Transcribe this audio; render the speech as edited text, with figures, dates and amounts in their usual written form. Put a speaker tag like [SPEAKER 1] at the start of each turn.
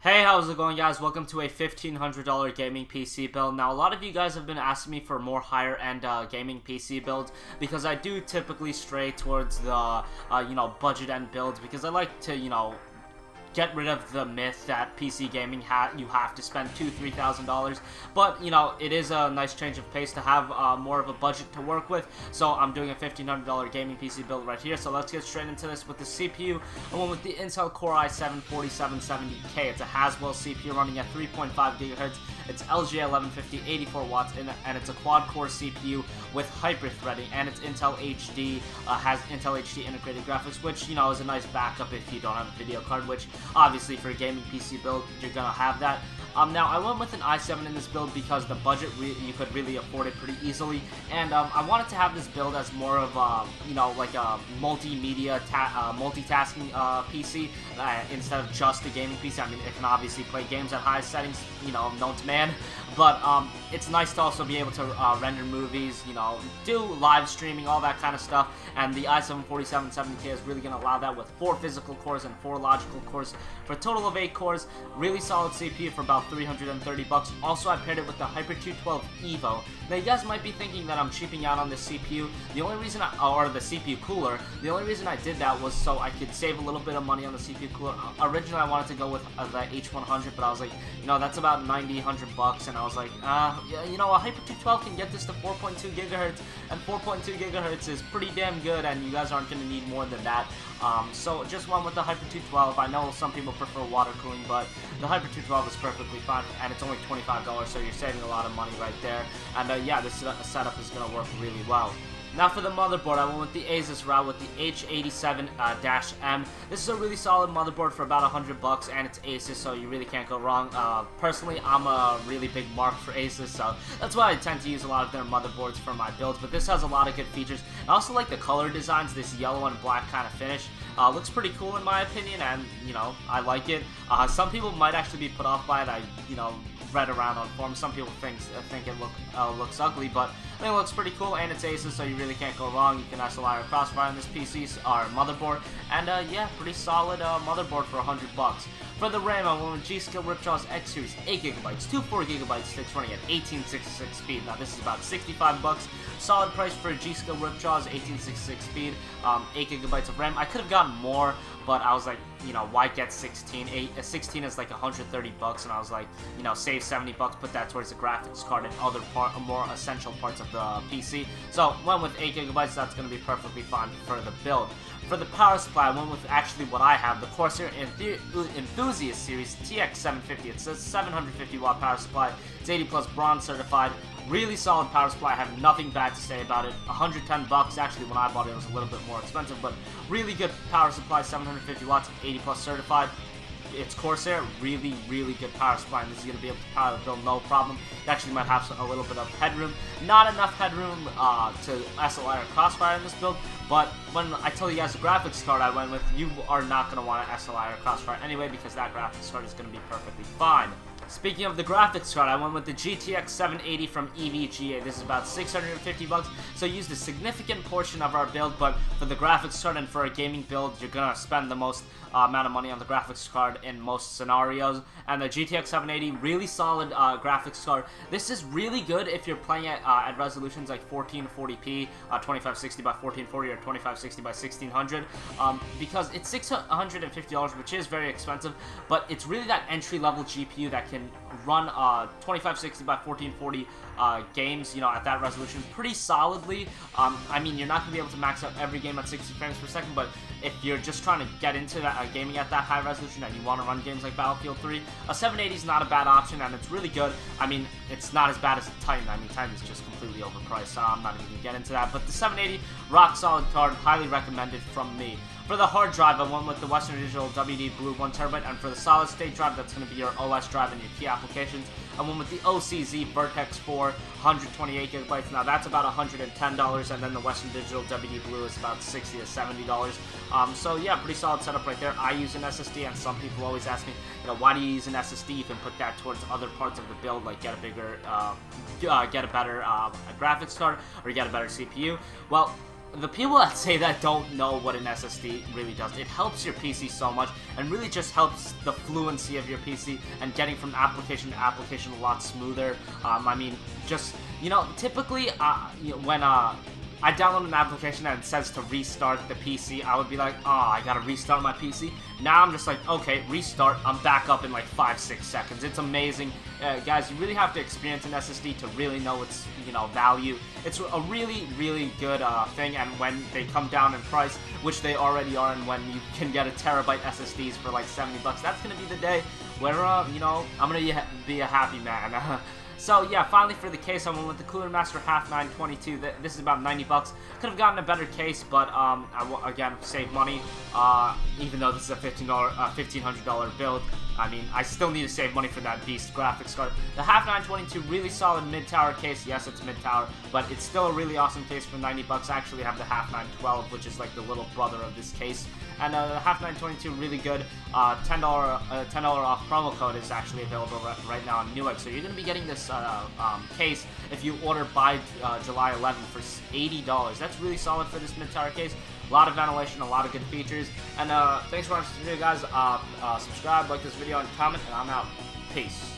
[SPEAKER 1] Hey, how's it going, guys? Welcome to a $1,500 gaming PC build. Now, a lot of you guys have been asking me for more higher-end gaming PC builds because I do typically stray towards the, budget-end builds because I like to, get rid of the myth that PC gaming you have to spend $2,000–3,000, but it is a nice change of pace to have more of a budget to work with. So I'm doing a $1,500 gaming PC build right here. So let's get straight into this with the CPU. I went with the Intel Core i7-4770K. It's a Haswell CPU running at 3.5 GHz. It's LGA 1150, 84 watts, and it's a quad-core CPU with hyper-threading, and it's Intel HD, has Intel HD integrated graphics, which, is a nice backup if you don't have a video card, which, obviously, for a gaming PC build, you're gonna have that. Now, I went with an i7 in this build because the budget, you could really afford it pretty easily, and I wanted to have this build as more of like a multimedia, multitasking PC instead of just a gaming PC. I mean, it can obviously play games at high settings, known to man, but it's nice to also be able to render movies, do live streaming, all that kind of stuff, and the i7-4770K is really going to allow that with 4 physical cores and 4 logical cores for a total of 8 cores. Really solid CPU for about $330. Also, I paired it with the Hyper 212 Evo. Now, you guys might be thinking that I'm cheaping out on this CPU. The only reason or the CPU cooler, the only reason I did that was so I could save a little bit of money on the CPU cooler. Originally, I wanted to go with the H100, but I was like, that's about $90–100, and I was like, a Hyper 212 can get this to 4.2 GHz, and 4.2 GHz is pretty damn good, and you guys aren't going to need more than that. So just went with the Hyper 212. I know some people prefer water cooling, but the Hyper 212 is perfectly fine, and it's only $25, so you're saving a lot of money right there. And yeah, this setup is going to work really well. Now for the motherboard, I went with the Asus route with the H87-M. This is a really solid motherboard for about $100, and it's Asus, so you really can't go wrong. Personally, I'm a really big mark for Asus, so that's why I tend to use a lot of their motherboards for my builds. But this has a lot of good features. I also like the color designs, this yellow and black kind of finish. Looks pretty cool in my opinion, and I like it. Some people might actually be put off by it. I read around on forums. Some people think it looks ugly, but I think it looks pretty cool, and it's Asus, so you really can't go wrong. You can SLI or Crossfire on this PC or motherboard, and yeah, pretty solid motherboard for $100. For the RAM, I went with G-Skill Ripjaw's X Series, 8GB, 2.4GB sticks running at 1866 speed. Now this is about $65. Solid price for G-Skill Ripjaw's 1866 speed, 8GB of RAM. I could have gotten more, but I was like, why get 16? 16 is like $130, and I was like, save $70, put that towards the graphics card and other more essential parts of the PC. So went with 8GB. That's going to be perfectly fine for the build. For the power supply, I went with actually what I have, the Corsair Enthusiast Series TX750. It's a 750 watt power supply. It's 80+ bronze certified. Really solid power supply. I have nothing bad to say about it. $110. Actually, when I bought it, it was a little bit more expensive, but really good power supply. 750 watts, 80+ certified. It's Corsair, really, really good power supply, and this is going to be able to power the build no problem. It actually might have a little bit of headroom. Not enough headroom to SLI or Crossfire in this build, but when I tell you guys the graphics card I went with, you are not going to want to SLI or Crossfire anyway, because that graphics card is going to be perfectly fine. Speaking of the graphics card, I went with the GTX 780 from EVGA. This is about $650, so I used a significant portion of our build, but for the graphics card and for a gaming build, you're going to spend the most amount of money on the graphics card in most scenarios. And the GTX 780, really solid graphics card. This is really good if you're playing at resolutions like 1440p, 2560 by 1440, or 2560 by 1600, because it's $650, which is very expensive, but it's really that entry-level GPU that can run 2560 by 1440 games, at that resolution pretty solidly. I mean, you're not going to be able to max out every game at 60 frames per second, but if you're just trying to get into that gaming at that high resolution and you want to run games like Battlefield 3, a 780 is not a bad option, and it's really good. I mean, it's not as bad as the Titan. I mean, Titan is just completely overpriced, so I'm not even going to get into that. But the 780, rock solid card, highly recommended from me. For the hard drive, I went with the Western Digital WD Blue 1TB, and for the solid state drive, that's going to be your OS drive and your key applications, I went with the OCZ Vertex 4, 128GB. Now that's about $110, and then the Western Digital WD Blue is about $60 to $70. So yeah, pretty solid setup right there. I use an SSD, and some people always ask me, why do you use an SSD? You can put that towards other parts of the build, like get a bigger, get a better graphics card, or get a better CPU. Well, the people that say that don't know what an SSD really does. It helps your PC so much, and really just helps the fluency of your PC and getting from application to application a lot smoother. I mean, just, you know, typically when I download an application and it says to restart the PC, I would be like, oh, I gotta restart my PC. Now I'm just like, okay, restart, I'm back up in like 5-6 seconds. It's amazing. Guys, you really have to experience an SSD to really know its, you know, value. It's a really, really good thing, and when they come down in price, which they already are, and when you can get a terabyte SSDs for like 70 bucks, that's gonna be the day where, you know, I'm gonna be a happy man. So yeah, finally for the case, I went with the Cooler Master Half 922. This is about 90 bucks. Could have gotten a better case, but again, save money. Even though this is a $1,500 build, I mean, I still need to save money for that beast graphics card. The Half 922, really solid mid-tower case. Yes, it's mid-tower, but it's still a really awesome case for 90 bucks. I actually have the Half 912, which is like the little brother of this case. And the Half 922, really good. $10 off promo code is actually available right now on Newegg. So you're going to be getting this case if you order by July 11th for $80. That's really solid for this mid-tower case. A lot of ventilation, a lot of good features. And thanks for watching this video, guys. Subscribe, like this video, and comment, and I'm out. Peace.